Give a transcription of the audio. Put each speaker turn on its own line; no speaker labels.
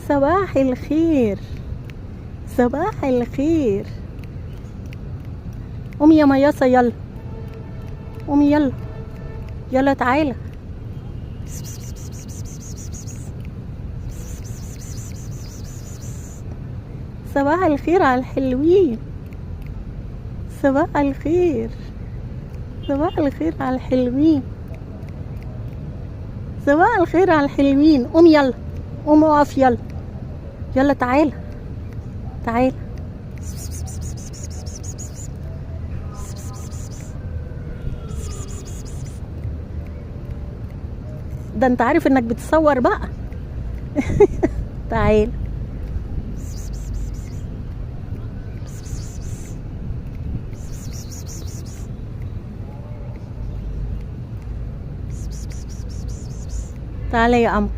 صباح الخير، صباح الخير. قومي يا مياسة، يلا قومي، يلا يلا تعالى. صباح الخير على الحلوين، صباح الخير، صباح الخير على الحلوين، صباح الخير على الحلوين. قوم يلا، قوم اقف، يلا يلا تعالى تعالى. ده انت عارف انك بتصور بقى. تعالى. تعالى يا قمر.